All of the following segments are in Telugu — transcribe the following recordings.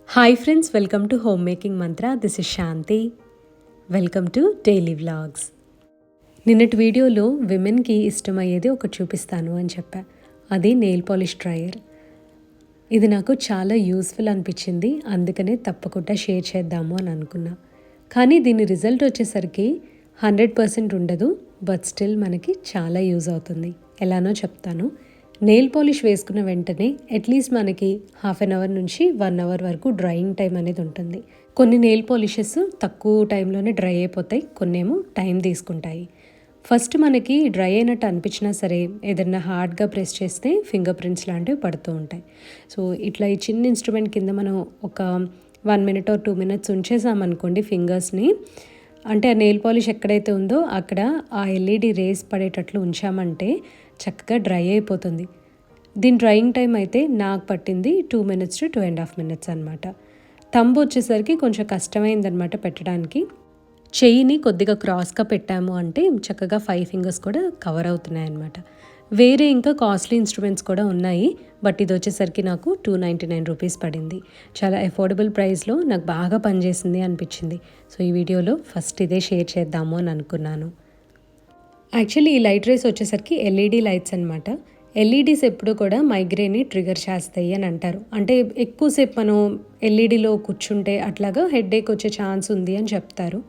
Hi friends, welcome to home making Mantra. This is Shanti. Welcome to daily vlogs. నిన్నటి వీడియోలో విమెన్కి ఇష్టమయ్యేది ఒకటి చూపిస్తాను అని చెప్పా. అది నెయిల్ పాలిష్ డ్రయర్. ఇది నాకు చాలా యూస్ఫుల్ అనిపించింది, అందుకనే తప్పకుండా షేర్ చేద్దాము అని అనుకున్నా. కానీ దీని రిజల్ట్ వచ్చేసరికి 100% ఉండదు, బట్ స్టిల్ మనకి చాలా యూజ్ అవుతుంది. ఎలానో చెప్తాను. నెయిల్ పాలిష్ వేసుకున్న వెంటనే అట్లీస్ట్ మనకి హాఫ్ అన్ అవర్ నుంచి 1 అవర్ వరకు డ్రైయింగ్ టైం అనేది ఉంటుంది. కొన్ని నెయిల్ పాలిషెస్ తక్కువ టైంలోనే డ్రై అయిపోతాయి, కొన్నేమో టైం తీసుకుంటాయి. ఫస్ట్ మనకి డ్రై అయినట్టు అనిపించినా సరే ఏదైనా హార్డ్గా ప్రెస్ చేస్తే ఫింగర్ ప్రింట్స్ లాంటివి పడుతూ ఉంటాయి. సో ఇట్లా ఈ చిన్న ఇన్స్ట్రుమెంట్ కింద మనం ఒక 1 minute or 2 minutes ఉంచేసామనుకోండి ఫింగర్స్ని, అంటే ఆ నెయిల్ పాలిష్ ఎక్కడైతే ఉందో అక్కడ ఆ ఎల్ఈడి రేస్ పడేటట్లు ఉంచామంటే చక్కగా డ్రై అయిపోతుంది. దీని డ్రైయింగ్ టైం అయితే నాకు పట్టింది 2 minutes to 2.5 minutes అనమాట. థంబ్ వచ్చేసరికి కొంచెం కష్టమైందనమాట పెట్టడానికి. చెయ్యిని కొద్దిగా క్రాస్గా పెట్టాము అంటే చక్కగా 5 fingers కూడా కవర్ అవుతున్నాయి అన్నమాట. వేరే ఇంకా కాస్ట్లీ ఇన్స్ట్రుమెంట్స్ కూడా ఉన్నాయి, బట్ ఇది వచ్చేసరికి నాకు 299 రూపీస్ పడింది. చాలా అఫోర్డబుల్ ప్రైస్లో నాకు బాగా పనిచేసింది అనిపించింది. సో ఈ వీడియోలో ఫస్ట్ ఇదే షేర్ చేద్దాము అని అనుకున్నాను. యాక్చువల్లీ ఈ లైట్ రేస్ వచ్చేసరికి ఎల్ఈడి లైట్స్ అనమాట. ఎల్ఈడీస్ ఎప్పుడు కూడా మైగ్రేన్ని ట్రిగర్ చేస్తాయి అని అంటారు. అంటే ఎక్కువసేపు మనం ఎల్ఈడిలో కూర్చుంటే అట్లాగా హెడేక్ వచ్చే ఛాన్స్ ఉంది అని చెప్తారు.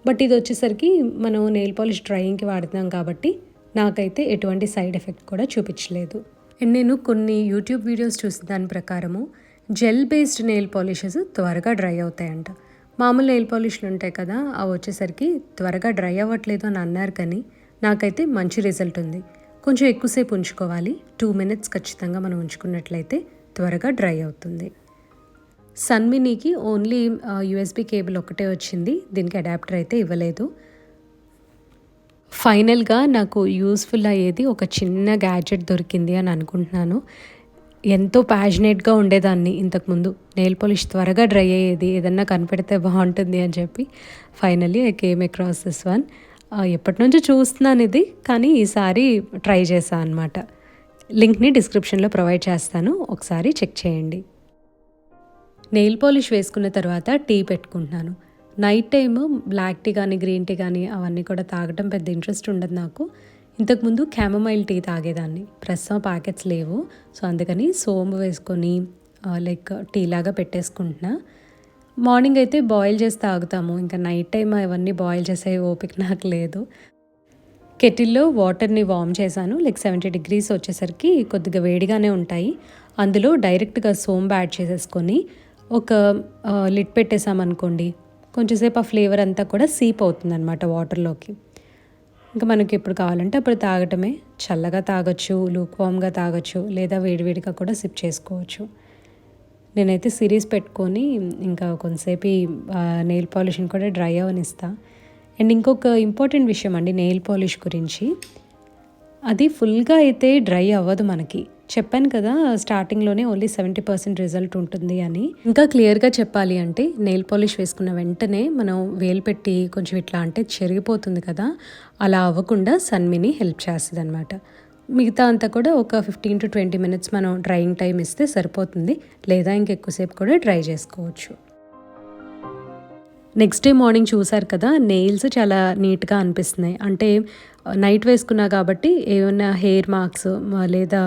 బట్ ఇది వచ్చేసరికి మనం నెయిల్ పాలిష్ డ్రైయింగ్కి వాడుతున్నాం కాబట్టి నాకైతే ఎటువంటి సైడ్ ఎఫెక్ట్ కూడా చూపించలేదు. అండ్ నేను కొన్ని యూట్యూబ్ వీడియోస్ చూసిన దాని ప్రకారము జెల్ బేస్డ్ నెయిల్ పాలిషెస్ త్వరగా డ్రై అవుతాయంట. మామూలు నెయిల్ పాలిష్లు ఉంటాయి కదా, అవి వచ్చేసరికి త్వరగా డ్రై అవ్వట్లేదు అని అన్నారు, కానీ నాకైతే మంచి రిజల్ట్ ఉంది. కొంచెం ఎక్కువసేపు ఉంచుకోవాలి, 2 minutes ఖచ్చితంగా మనం ఉంచుకున్నట్లయితే త్వరగా డ్రై అవుతుంది. సన్మినీకి ఓన్లీ యూఎస్బి కేబుల్ ఒకటే వచ్చింది, దీనికి అడాప్టర్ అయితే ఇవ్వలేదు. ఫైనల్గా నాకు యూస్ఫుల్ అయ్యేది ఒక చిన్న గ్యాడ్జెట్ దొరికింది అని అనుకుంటున్నాను. ఎంతో ప్యాషనేట్గా ఉండేదాన్ని ఇంతకుముందు, నెయిల్ పాలిష్ త్వరగా డ్రై అయ్యేది, ఏదన్నా కనిపెడితే బాగుంటుంది అని చెప్పి finally I came across this one. ఎప్పటి నుంచో చూస్తున్నాను ఇది, కానీ ఈసారి ట్రై చేశాను అనమాట. లింక్ని డిస్క్రిప్షన్లో ప్రొవైడ్ చేస్తాను, ఒకసారి చెక్ చేయండి. నెయిల్ పాలిష్ వేసుకున్న తర్వాత టీ పెట్టుకుంటున్నాను. నైట్ టైము బ్లాక్ టీ కానీ గ్రీన్ టీ కానీ అవన్నీ కూడా తాగడం పెద్ద ఇంట్రెస్ట్ ఉండదు నాకు. ఇంతకుముందు క్యామమైల్ టీ తాగేదాన్ని, ప్రస్తుతం ప్యాకెట్స్ లేవు. సో అందుకని సోంపు వేసుకొని లైక్ టీ లాగా పెట్టేసుకుంటున్నా. మార్నింగ్ అయితే బాయిల్ చేసి తాగుతాము, ఇంకా నైట్ టైం అవన్నీ బాయిల్ చేసే ఓపిక నాకు లేదు. కెటిల్లో వాటర్ని వార్మ్ చేశాను, లైక్ 70 degrees వచ్చేసరికి కొద్దిగా వేడిగానే ఉంటాయి. అందులో డైరెక్ట్గా సోంపు యాడ్ చేసేసుకొని ఒక లిడ్ పెట్టేసామనుకోండి, కొంచెంసేపు ఆ ఫ్లేవర్ అంతా కూడా సీప్ అవుతుంది అనమాట వాటర్లోకి. ఇంకా మనకి ఎప్పుడు కావాలంటే అప్పుడు తాగటమే. చల్లగా తాగొచ్చు, లూక్ వామ్గా తాగొచ్చు, లేదా వేడివేడిగా కూడా సిప్ చేసుకోవచ్చు. నేనైతే సిరీస్ పెట్టుకొని ఇంకా కొంతసేపు నెయిల్ పాలిష్ని కూడా డ్రై అవనిస్తా. అండ్ ఇంకొక ఇంపార్టెంట్ విషయం అండి నెయిల్ పాలిష్ గురించి, అది ఫుల్గా అయితే డ్రై అవ్వదు మనకి. చెప్పాను కదా స్టార్టింగ్లోనే ఓన్లీ 70% రిజల్ట్ ఉంటుంది అని. ఇంకా క్లియర్గా చెప్పాలి అంటే నెయిల్ పాలిష్ వేసుకున్న వెంటనే మనం వేలు పెట్టి కొంచెం ఇట్లా అంటే చెరిగిపోతుంది కదా, అలా అవ్వకుండా సన్మిని హెల్ప్ చేస్తుంది అనమాట. మిగతా అంతా కూడా ఒక 15 to 20 minutes మనం డ్రైయింగ్ టైం ఇస్తే సరిపోతుంది, లేదా ఇంకెక్కువసేపు కూడా డ్రై చేసుకోవచ్చు. నెక్స్ట్ డే మార్నింగ్ చూసారు కదా, నెయిల్స్ చాలా నీట్గా అనిపిస్తున్నాయి. అంటే నైట్ వేసుకున్నా కాబట్టి ఏమైనా హెయిర్ మార్క్స్ లేదా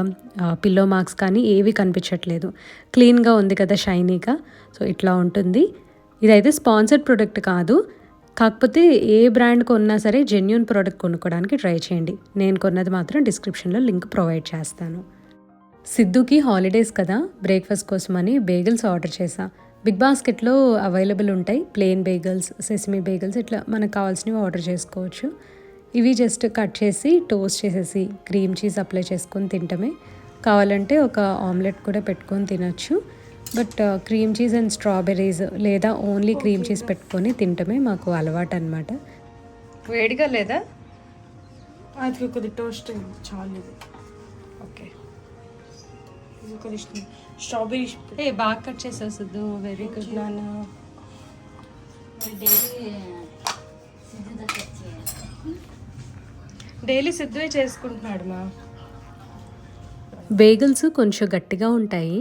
పిల్లో మార్క్స్ కానీ ఏవి కనిపించట్లేదు. క్లీన్గా ఉంది కదా, షైనీగా. సో ఇట్లా ఉంటుంది. ఇదైతే స్పాన్సర్డ్ ప్రోడక్ట్ కాదు, కాకపోతే ఏ బ్రాండ్ కొన్నా సరే జెన్యూన్ ప్రోడక్ట్ కొనుక్కోవడానికి ట్రై చేయండి. నేను కొన్నది మాత్రం డిస్క్రిప్షన్లో లింక్ ప్రొవైడ్ చేస్తాను. సిద్ధుకి హాలిడేస్ కదా, బ్రేక్ఫాస్ట్ కోసమని బేగిల్స్ ఆర్డర్ చేశా. బిగ్ బాస్కెట్లో అవైలబుల్ ఉంటాయి, ప్లెయిన్ బేగల్స్, సెసమీ బేగల్స్, ఇట్లా మనకు కావాల్సినవి ఆర్డర్ చేసుకోవచ్చు. ఇవి జస్ట్ కట్ చేసి టోస్ట్ చేసేసి క్రీమ్ చీజ్ అప్లై చేసుకొని తింటమే. కావాలంటే ఒక ఆమ్లెట్ కూడా పెట్టుకొని తినచ్చు, but cream cheese and strawberries లేదా ఓన్లీ క్రీమ్ చీజ్ పెట్టుకొని తింటమే మాకు అలవాటు అనమాట. వేడిగా లేదా? అది కొద్ది టోస్ట్ చాలు. ఓకే, స్ట్రాబెరీ బాగా కట్ చేసావు సిద్ధు, వెరీ గుడ్ నాన్న. డైలీ సిద్ధువే చేసుకుంటున్నాడు మా. బేగల్స్ కొంచెం గట్టిగా ఉంటాయి,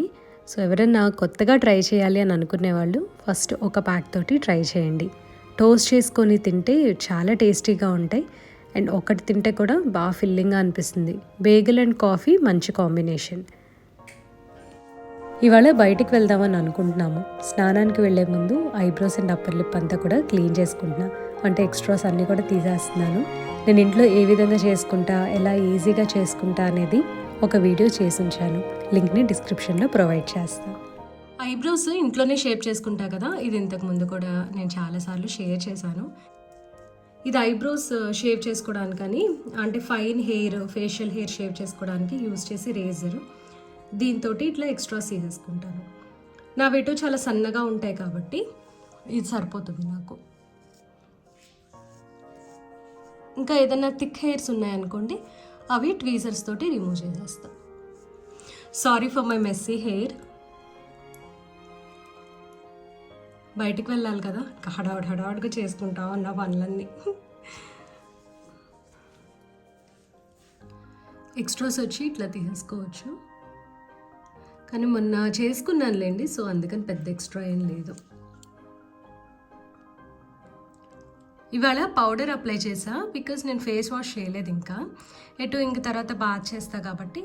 సో ఎవరైనా కొత్తగా ట్రై చేయాలి అని అనుకునే వాళ్ళు ఫస్ట్ ఒక ప్యాక్ తోటి ట్రై చేయండి. టోస్ట్ చేసుకొని తింటే చాలా టేస్టీగా ఉంటాయి అండ్ ఒకటి తింటే కూడా బాగా ఫిల్లింగ్గా అనిపిస్తుంది. బేగల్ అండ్ కాఫీ మంచి కాంబినేషన్. ఇవాళ బయటికి వెళ్దామని అనుకుంటున్నాము. స్నానానికి వెళ్ళే ముందు ఐబ్రోస్ అండ్ అప్పర్ లిప్ అంతా కూడా క్లీన్ చేసుకుంటున్నా. అంటే ఎక్స్ట్రాస్ అన్నీ కూడా తీసేస్తున్నాను. నేను ఇంట్లో ఏ విధంగా చేసుకుంటా, ఎలా ఈజీగా చేసుకుంటా అనేది ఒక వీడియో చేసి ఉంచాను. లింక్ని డిస్క్రిప్షన్లో ప్రొవైడ్ చేస్తాను. ఐబ్రోస్ ఇంట్లోనే షేప్ చేసుకుంటా కదా, ఇది ఇంతకు ముందు కూడా నేను చాలాసార్లు షేర్ చేశాను. ఇది ఐబ్రోస్ షేవ్ చేసుకోవడానికని, అంటే fine hair, facial hair shave చేసుకోవడానికి యూజ్ చేసి రేజర్. దీంతో ఇట్లా ఎక్స్ట్రాస్ తీసేసుకుంటాను. నా వెటు చాలా సన్నగా ఉంటాయి కాబట్టి ఇది సరిపోతుంది నాకు. ఇంకా ఏదైనా థిక్ హెయిర్స్ ఉన్నాయనుకోండి, అవి ట్వీజర్స్ తోటి రిమూవ్ చేసేస్తా. Sorry for my messy hair. బయటికి వెళ్ళాలి కదా, హడావుడిగా చేసుకుంటా ఉన్న పనులన్నీ. ఎక్స్ట్రాస్ వచ్చి ఇట్లా తీసేసుకోవచ్చు, కానీ మొన్న చేసుకున్నానులేండి, సో అందుకని పెద్ద ఎక్స్ట్రా ఏం లేదు. ఇవాళ పౌడర్ అప్లై చేసా, బికాజ్ నేను ఫేస్ వాష్ చేయలేదు ఇంకా. ఇంక తర్వాత బాత్ చేస్తా కాబట్టి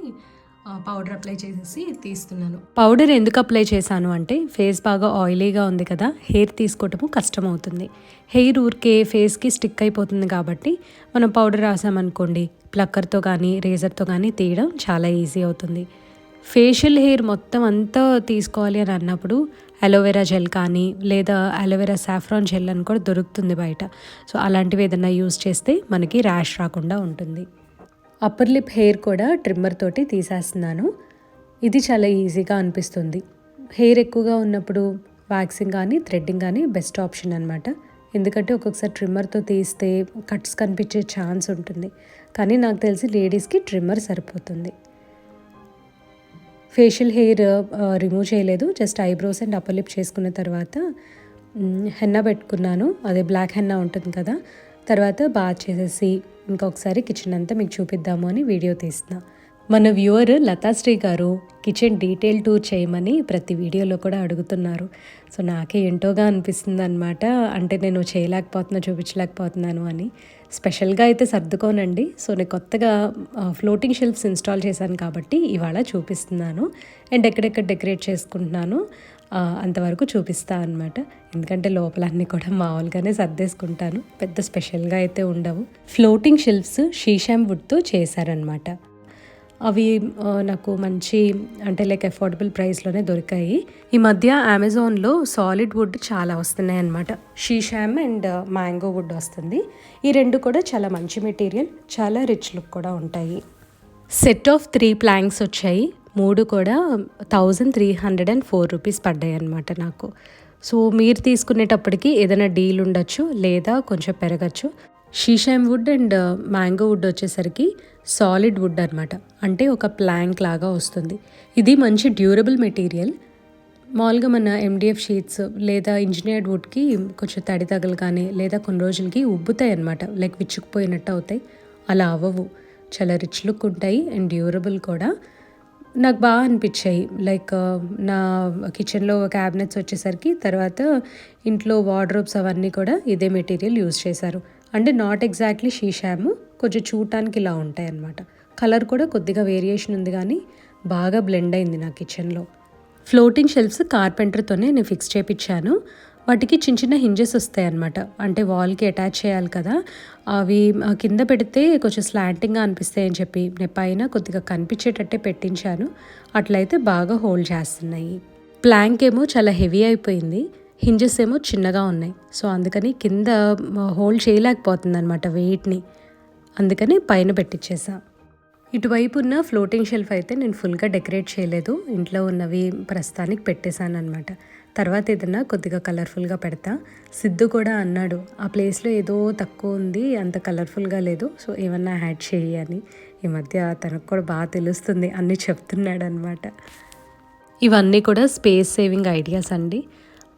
పౌడర్ అప్లై చేసేసి తీస్తున్నాను. పౌడర్ ఎందుకు అప్లై చేశాను అంటే, ఫేస్ బాగా ఆయిలీగా ఉంది కదా, హెయిర్ తీసుకోవటము కష్టమవుతుంది. హెయిర్ ఊరికే ఫేస్కి స్టిక్ అయిపోతుంది కాబట్టి మనం పౌడర్ రాసామనుకోండి, ప్లక్కర్తో కానీ రేజర్తో కానీ తీయడం చాలా ఈజీ అవుతుంది. ఫేషియల్ హెయిర్ మొత్తం అంతా తీసుకోవాలి అని అన్నప్పుడు అలోవెరా జెల్ కానీ లేదా అలోవెరా సాఫ్రాన్ జెల్ అని కూడా దొరుకుతుంది బయట. సో అలాంటివి ఏదైనా యూస్ చేస్తే మనకి ర్యాష్ రాకుండా ఉంటుంది. అప్పర్ లిప్ హెయిర్ కూడా ట్రిమ్మర్ తోటి తీసేస్తున్నాను. ఇది చాలా ఈజీగా అనిపిస్తుంది. హెయిర్ ఎక్కువగా ఉన్నప్పుడు వ్యాక్సింగ్ కానీ థ్రెడ్డింగ్ కానీ బెస్ట్ ఆప్షన్ అనమాట. ఎందుకంటే ఒక్కొక్కసారి ట్రిమ్మర్తో తీస్తే కట్స్ కనిపించే ఛాన్స్ ఉంటుంది, కానీ నాకు తెలిసి లేడీస్కి ట్రిమ్మర్ సరిపోతుంది. ఫేషియల్ హెయిర్ రిమూవ్ చేయలేదు, just eyebrows and upper lip చేసుకున్న తర్వాత హెన్నా పెట్టుకున్నాను. అదే బ్లాక్ హెన్నా ఉంటుంది కదా. తర్వాత బాత్ చేసేసి ఇంకొకసారి కిచెన్ అంతా మీకు చూపిద్దాము అని వీడియో తీస్తున్నా. మన వ్యూవర్ లతాశ్రీ గారు కిచెన్ డీటెయిల్ టూర్ చేయమని ప్రతి వీడియోలో కూడా అడుగుతున్నారు. సో నాకే ఏంటోగా అనిపిస్తుంది అనమాట. అంటే నేను చూపించలేకపోతున్నాను అని. స్పెషల్గా అయితే సర్దుకోనండి. సో నేను కొత్తగా ఫ్లోటింగ్ షెల్ఫ్స్ ఇన్స్టాల్ చేశాను కాబట్టి ఇవాళ చూపిస్తున్నాను. అండ్ ఎక్కడెక్కడ డెకరేట్ చేసుకుంటున్నాను అంతవరకు చూపిస్తా అనమాట. ఎందుకంటే లోపల అన్నీ కూడా మామూలుగానే సర్దేసుకుంటాను, పెద్ద స్పెషల్గా అయితే ఉండవు. ఫ్లోటింగ్ షెల్ఫ్స్ షీషామ్ వుడ్తో చేశారనమాట. అవి నాకు మంచి అంటే లైక్ అఫోర్డబుల్ ప్రైస్లోనే దొరికాయి. ఈ మధ్య అమెజాన్లో సాలిడ్ వుడ్ చాలా వస్తున్నాయి అన్నమాట. షీషామ్ అండ్ మ్యాంగో వుడ్ వస్తుంది. ఈ రెండు కూడా చాలా మంచి మెటీరియల్, చాలా రిచ్ లుక్ కూడా ఉంటాయి. సెట్ ఆఫ్ 3 ప్లాంక్స్ వచ్చాయి. 3 కూడా 1304 రూపీస్ పడ్డాయి అన్నమాట నాకు. సో మీరు తీసుకునేటప్పటికి ఏదైనా డీల్ ఉండొచ్చు లేదా కొంచెం పెరగచ్చు. షీషామ్ వుడ్ అండ్ మ్యాంగో వుడ్ వచ్చేసరికి సాలిడ్ వుడ్ అనమాట, అంటే ఒక ప్లాంక్ లాగా వస్తుంది. ఇది మంచి డ్యూరబుల్ మెటీరియల్. మామూలుగా మన MDF షీట్స్ లేదా ఇంజనీర్డ్ వుడ్కి కొంచెం తడి తగలగానే లేదా కొన్ని రోజులకి ఉబ్బుతాయి అనమాట, లైక్ విచ్చుకుపోయినట్టు అవుతాయి. అలా అవ్వవు, చాలా రిచ్ లుక్ ఉంటాయి అండ్ డ్యూరబుల్ కూడా. నాకు బాగా అనిపించాయి. లైక్ నా కిచెన్లో క్యాబినెట్స్ వచ్చేసరికి, తర్వాత ఇంట్లో వార్డ్రోబ్స్ అవన్నీ కూడా ఇదే మెటీరియల్ యూజ్ చేశారు. అంటే నాట్ ఎగ్జాక్ట్లీ షీషాము, కొంచెం చూడటానికి ఇలా ఉంటాయి అన్నమాట. కలర్ కూడా కొద్దిగా వేరియేషన్ ఉంది, కానీ బాగా బ్లెండ్ అయింది నా కిచెన్లో. ఫ్లోటింగ్ షెల్ఫ్స్ కార్పెంటర్తోనే నేను ఫిక్స్ చేయించాను. వాటికి చిన్న చిన్న హింజెస్ వస్తాయి అన్నమాట, అంటే వాల్కి అటాచ్ చేయాలి కదా. అవి కింద పెడితే కొంచెం స్లాంటింగ్గా అనిపిస్తాయి అని చెప్పి నేను పైన కొద్దిగా కనిపించేటట్టే పెట్టించాను. అట్లయితే బాగా హోల్డ్ చేస్తున్నాయి. ప్లాంక్ ఏమో చాలా హెవీ అయిపోయింది, హింజెస్ ఏమో చిన్నగా ఉన్నాయి. సో అందుకని కింద హోల్డ్ చేయలేకపోతుంది అనమాట వెయిట్ని, అందుకని పైన పెట్టించేసా. ఇటువైపు ఉన్న ఫ్లోటింగ్ షెల్ఫ్ అయితే నేను ఫుల్గా డెకరేట్ చేయలేదు, ఇంట్లో ఉన్నవి ప్రస్తుతానికి పెట్టేశాను అనమాట. తర్వాత ఏదన్నా కొద్దిగా కలర్ఫుల్గా పెడతా. సిద్ధు కూడా అన్నాడు, ఆ ప్లేస్లో ఏదో తక్కువ ఉంది, అంత కలర్ఫుల్గా లేదు, సో ఏమన్నా యాడ్ చేయి అని. ఈ మధ్య తనకు కూడా బాగా తెలుస్తుంది, అన్నీ చెప్తున్నాడు అనమాట. ఇవన్నీ కూడా స్పేస్ సేవింగ్ ఐడియాస్ అండి.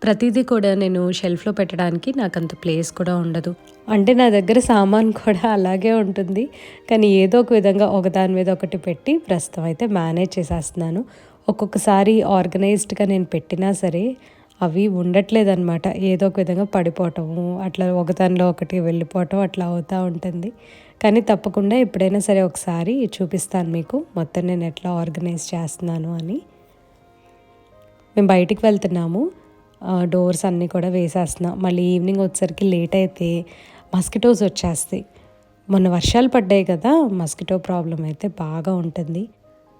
ప్రతిదీ కూడా నేను షెల్ఫ్లో పెట్టడానికి నాకు అంత ప్లేస్ కూడా ఉండదు. అంటే నా దగ్గర సామాన్ కూడా అలాగే ఉంటుంది, కానీ ఏదో ఒక విధంగా ఒకదాని మీద ఒకటి పెట్టి ప్రస్తుతం అయితే మేనేజ్ చేసేస్తున్నాను. ఒక్కొక్కసారి ఆర్గనైజ్డ్గా నేను పెట్టినా సరే అవి ఉండట్లేదన్నమాట. ఏదో ఒక విధంగా పడిపోవటము, అట్లా ఒకదానిలో ఒకటి వెళ్ళిపోవటం అట్లా అవుతూ ఉంటుంది. కానీ తప్పకుండా ఎప్పుడైనా సరే ఒకసారి చూపిస్తాను మీకు మొత్తం నేను ఎట్లా ఆర్గనైజ్ చేస్తున్నాను అని. మేము బయటికి వెళ్తున్నాము, డోర్స్ అన్నీ కూడా వేసేస్తున్నాం. మళ్ళీ ఈవినింగ్ వచ్చేసరికి లేట్ అయితే మస్కిటోస్ వచ్చేస్తాయి. మొన్న వర్షాలు పడ్డాయి కదా, మస్కిటో ప్రాబ్లం అయితే బాగా ఉంటుంది.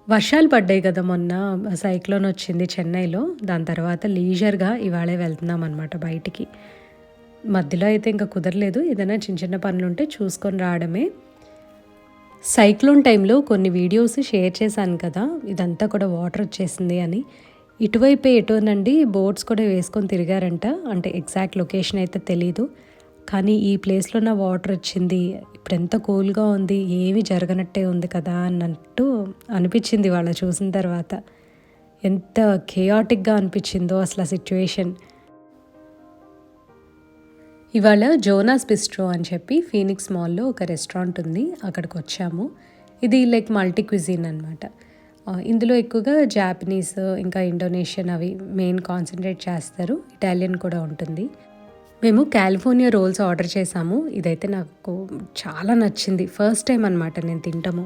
వర్షాలు పడ్డాయి కదా మొన్న, సైక్లోన్ వచ్చింది చెన్నైలో. దాని తర్వాత లీజర్గా ఇవాళే వెళ్తున్నాం అనమాట బయటికి. మధ్యలో అయితే ఇంకా కుదరలేదు, ఏదైనా చిన్న చిన్న పనులు ఉంటే చూసుకొని రావడమే. సైక్లోన్ టైంలో కొన్ని వీడియోస్ షేర్ చేశాను కదా, ఇదంతా కూడా వాటర్ వచ్చేసింది అని. ఇటువైపే ఎటోనండి బోట్స్ కూడా వేసుకొని తిరిగారంట. అంటే ఎగ్జాక్ట్ లొకేషన్ అయితే తెలీదు, కానీ ఈ ప్లేస్లో నా వాటర్ వచ్చింది, ఇప్పుడు ఎంత కూల్గా ఉంది, ఏమీ జరగనట్టే ఉంది కదా అన్నట్టు అనిపించింది వాళ్ళ చూసిన తర్వాత. ఎంత కేయాటిక్గా అనిపించిందో అసలు ఆ సిచ్యువేషన్. ఇవాళ జోనాస్ బిస్ట్రో అని చెప్పి ఫీనిక్స్ మాల్లో ఒక రెస్టారెంట్ ఉంది, అక్కడికి వచ్చాము. ఇది లైక్ మల్టీ క్విజిన్ అనమాట. ఇందులో ఎక్కువగా జాపనీస్ ఇంకా ఇండోనేషియన్ అవి మెయిన్ కాన్సన్ట్రేట్ చేస్తారు, ఇటాలియన్ కూడా ఉంటుంది. మేము కాలిఫోర్నియా రోల్స్ ఆర్డర్ చేసాము. ఇదైతే నాకు చాలా నచ్చింది, ఫస్ట్ టైం అనమాట నేను తింటాము.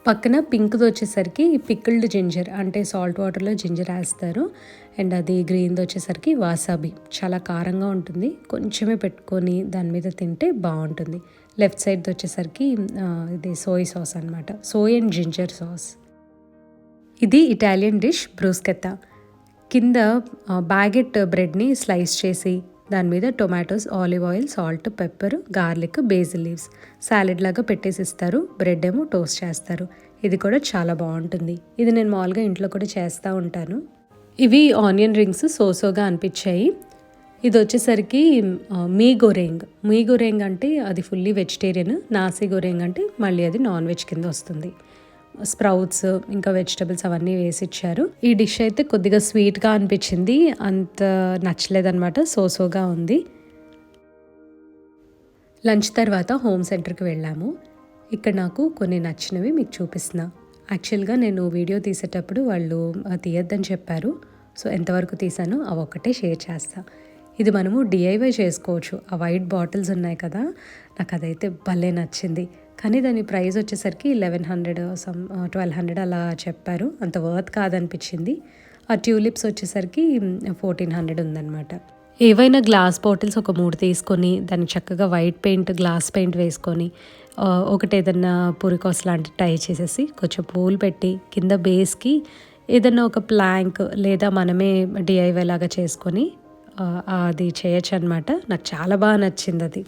పక్కన పింక్ది వచ్చేసరికి పిక్కిల్డ్ జింజర్, అంటే సాల్ట్ వాటర్లో జింజర్ వేస్తారు. అండ్ అది గ్రీన్ది వచ్చేసరికి వాసాబి, చాలా కారంగా ఉంటుంది. కొంచెమే పెట్టుకొని దాని మీద తింటే బాగుంటుంది. లెఫ్ట్ సైడ్ది వచ్చేసరికి ఇది సోయ్ సాస్ అనమాట, సోయ్ అండ్ జింజర్ సాస్. ఇది ఇటాలియన్ డిష్ బ్రూస్కెత్తా. కింద బ్యాగెట్ బ్రెడ్ని స్లైస్ చేసి దాని మీద tomatoes, olive oil, salt, pepper, garlic, basil leaves salad లాగా పెట్టేసి ఇస్తారు. బ్రెడ్ ఏమో టోస్ట్ చేస్తారు. ఇది కూడా చాలా బాగుంటుంది. ఇది నేను మామూలుగా ఇంట్లో కూడా చేస్తూ ఉంటాను. ఇవి ఆనియన్ రింగ్స్ సోసోగా అనిపించాయి. ఇది వచ్చేసరికి మీ గొరేంగ్ అంటే అది ఫుల్లీ వెజిటేరియన్. నాసి గొరేంగ్ అంటే మళ్ళీ అది నాన్ వెజ్ కింద వస్తుంది. స్ప్రౌట్స్ ఇంకా వెజిటబుల్స్ అవన్నీ వేసి ఇచ్చారు. ఈ డిష్ అయితే కొద్దిగా స్వీట్గా అనిపించింది, అంత నచ్చలేదన్నమాట, సోసోగా ఉంది. లంచ్ తర్వాత హోమ్ సెంటర్కి వెళ్ళాము. ఇక్కడ నాకు కొన్ని నచ్చినవి మీకు చూపిస్తున్నా. యాక్చువల్గా నేను వీడియో తీసేటప్పుడు వాళ్ళు తీయద్దని చెప్పారు, సో ఎంతవరకు తీసానో అవి ఒక్కటే షేర్ చేస్తా. ఇది మనము డిఐవై చేసుకోవచ్చు. ఆ వైట్ బాటిల్స్ ఉన్నాయి కదా, నాకు అదైతే భలే నచ్చింది. కానీ దాని ప్రైస్ వచ్చేసరికి 1100 1200 అలా చెప్పారు, అంత వర్త్ కాదనిపించింది. ఆ ట్యూలిప్స్ వచ్చేసరికి 1400 ఉందన్నమాట. ఏవైనా గ్లాస్ బాటిల్స్ ఒక 3 తీసుకొని దానికి చక్కగా వైట్ పెయింట్, గ్లాస్ పెయింట్ వేసుకొని ఒకటి ఏదన్నా పురికోస్ లాంటి టై చేసేసి కొంచెం పూలు పెట్టి కింద బేస్కి ఏదన్నా ఒక ప్లాంక్ లేదా మనమే డిఐవై లాగా చేసుకొని అది చేయొచ్చు అనమాట. నాకు చాలా బాగా నచ్చింది అది.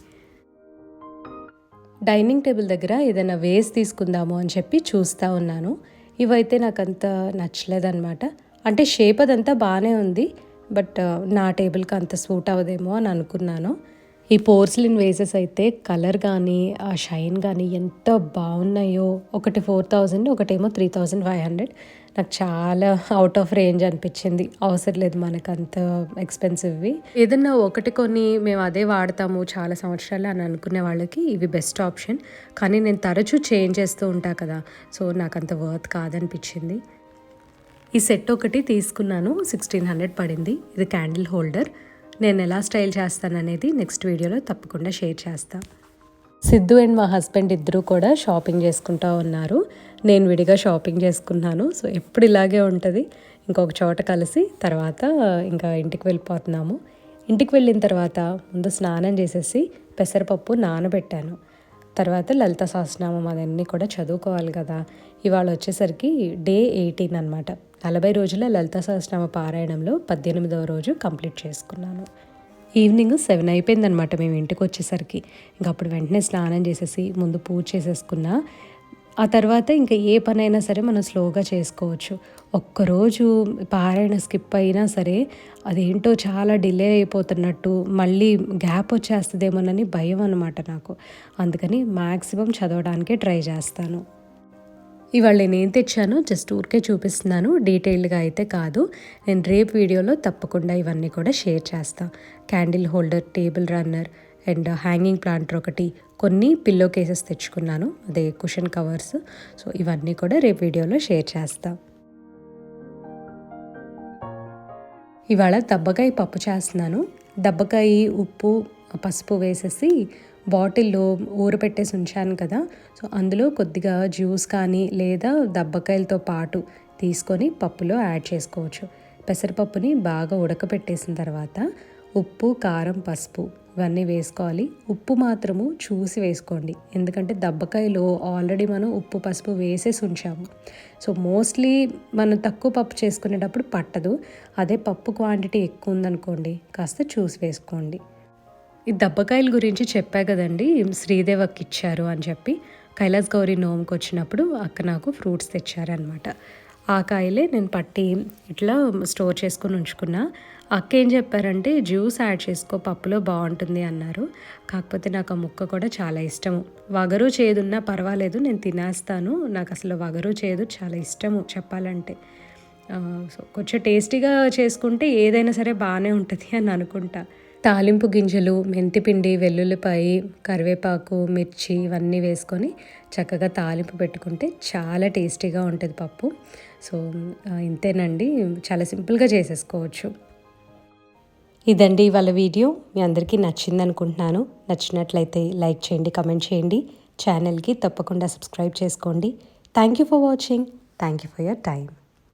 డైనింగ్ టేబుల్ దగ్గర ఏదైనా వేస్ తీసుకుందాము అని చెప్పి చూస్తూ ఉన్నాను. ఇవైతే నాకు అంత నచ్చలేదన్నమాట. అంటే షేప్ అదంతా బాగానే ఉంది, బట్ నా టేబుల్కి అంత సూట్ అవ్వదేమో అని అనుకున్నాను. ఈ పోర్సిలిన్ వేసెస్ అయితే కలర్ కానీ ఆ షైన్ కానీ ఎంత బాగున్నాయో. ఒకటి 4000, ఒకటేమో 3500. నాకు చాలా అవుట్ ఆఫ్ రేంజ్ అనిపించింది. అవసరం లేదు మనకు అంత ఎక్స్పెన్సివ్వి. ఏదన్నా ఒకటి కొని మేము అదే వాడతాము చాలా సంవత్సరాలు అని అనుకునే వాళ్ళకి ఇవి బెస్ట్ ఆప్షన్. కానీ నేను తరచూ చేంజ్ చేస్తూ ఉంటా కదా, సో నాకు అంత వర్త్ కాదనిపించింది. ఈ సెట్ ఒకటి తీసుకున్నాను, 1600 పడింది. ఇది క్యాండిల్ హోల్డర్. నేను ఎలా స్టైల్ చేస్తాననేది నెక్స్ట్ వీడియోలో తప్పకుండా షేర్ చేస్తాను. సిద్ధు అండ్ మా హస్బెండ్ ఇద్దరు కూడా షాపింగ్ చేసుకుంటూ ఉన్నారు. నేను విడిగా షాపింగ్ చేసుకున్నాను. సో ఎప్పుడు ఇలాగే ఉంటుంది. ఇంకొక చోట కలిసి తర్వాత ఇంకా ఇంటికి వెళ్ళిపోతున్నాము. ఇంటికి వెళ్ళిన తర్వాత ముందు స్నానం చేసేసి పెసరపప్పు నానబెట్టాను. తర్వాత లలిత సహస్రనామం అవన్నీ కూడా చదువుకోవాలి కదా. ఇవాళ వచ్చేసరికి డే 18 అనమాట. 40 రోజుల లలిత సహస్రనామ పారాయణంలో 18వ రోజు కంప్లీట్ చేసుకున్నాను. ఈవినింగ్ 7 అయిపోయిందనమాట మేము ఇంటికి వచ్చేసరికి. ఇంకా అప్పుడు వెంటనే స్నానం చేసేసి ముందు పూజ చేసేసుకున్నా. ఆ తర్వాత ఇంకా ఏ పనైనా సరే మనం స్లోగా చేసుకోవచ్చు. ఒక్కరోజు పారాయణ స్కిప్ అయినా సరే అదేంటో చాలా డిలే అయిపోతున్నట్టు, మళ్ళీ గ్యాప్ వచ్చేస్తుందేమోనని భయం అనమాట నాకు. అందుకని మ్యాక్సిమం చదవడానికే ట్రై చేస్తాను. ఇవాళ నేనేం తెచ్చానో జస్ట్ ఊరికే చూపిస్తున్నాను, డీటెయిల్డ్గా అయితే కాదు. నేను రేపు వీడియోలో తప్పకుండా ఇవన్నీ కూడా షేర్ చేస్తాను. Candle holder, table runner and hanging planter ఒకటి, కొన్ని పిల్లో కేసెస్ తెచ్చుకున్నాను, అదే కుషన్ కవర్స్. సో ఇవన్నీ కూడా రేపు వీడియోలో షేర్ చేస్తాను. ఇవాళ దబ్బకాయ పప్పు చేస్తున్నాను. దబ్బకాయ ఉప్పు పసుపు వేసేసి బాటిల్లో ఊరపెట్టేసి ఉంచాను కదా, సో అందులో కొద్దిగా జ్యూస్ కానీ లేదా దబ్బకాయలతో పాటు తీసుకొని పప్పులో యాడ్ చేసుకోవచ్చు. పెసరపప్పుని బాగా ఉడకపెట్టేసిన తర్వాత ఉప్పు కారం పసుపు ఇవన్నీ వేసుకోవాలి. ఉప్పు మాత్రము చూసి వేసుకోండి, ఎందుకంటే దబ్బకాయలో ఆల్రెడీ మనం ఉప్పు పసుపు వేసేసి ఉంచాము. సో మోస్ట్లీ మనం తక్కువ పప్పు చేసుకునేటప్పుడు పట్టదు. అదే పప్పు క్వాంటిటీ ఎక్కువ ఉందనుకోండి కాస్త చూసి వేసుకోండి. ఈ దబ్బకాయల గురించి చెప్పా కదండి, శ్రీదేవకి ఇచ్చారు అని చెప్పి. కైలాస్ గౌరి నోముకి వచ్చినప్పుడు అక్క నాకు ఫ్రూట్స్ తెచ్చారనమాట. ఆ కాయలే నేను పట్టి ఇట్లా స్టోర్ చేసుకొని ఉంచుకున్నా. అక్క ఏం చెప్పారంటే జ్యూస్ యాడ్ చేసుకో పప్పులో బాగుంటుంది అన్నారు. కాకపోతే నాకు ఆ ముక్క కూడా చాలా ఇష్టము. వగరు చేదున్నా పర్వాలేదు, నేను తినేస్తాను. నాకు అసలు వగరు చేదు చాలా ఇష్టము చెప్పాలంటే. సో కొంచెం టేస్టీగా చేసుకుంటే ఏదైనా సరే బాగానే ఉంటుంది అని అనుకుంటా. తాలింపు గింజలు, మెంతిపిండి, వెల్లుల్లిపాయి, కరివేపాకు, మిర్చి ఇవన్నీ వేసుకొని చక్కగా తాలింపు పెట్టుకుంటే చాలా టేస్టీగా ఉంటుంది పప్పు. సో ఇంతేనండి, చాలా సింపుల్గా చేసేసుకోవచ్చు. ఇదండి ఇవాళ వీడియో. మీ అందరికీ నచ్చింది అనుకుంటున్నాను. నచ్చినట్లయితే లైక్ చేయండి, కమెంట్ చేయండి. ఛానల్కి తప్పకుండా సబ్స్క్రైబ్ చేసుకోండి. Thank you for watching. Thank you for your time.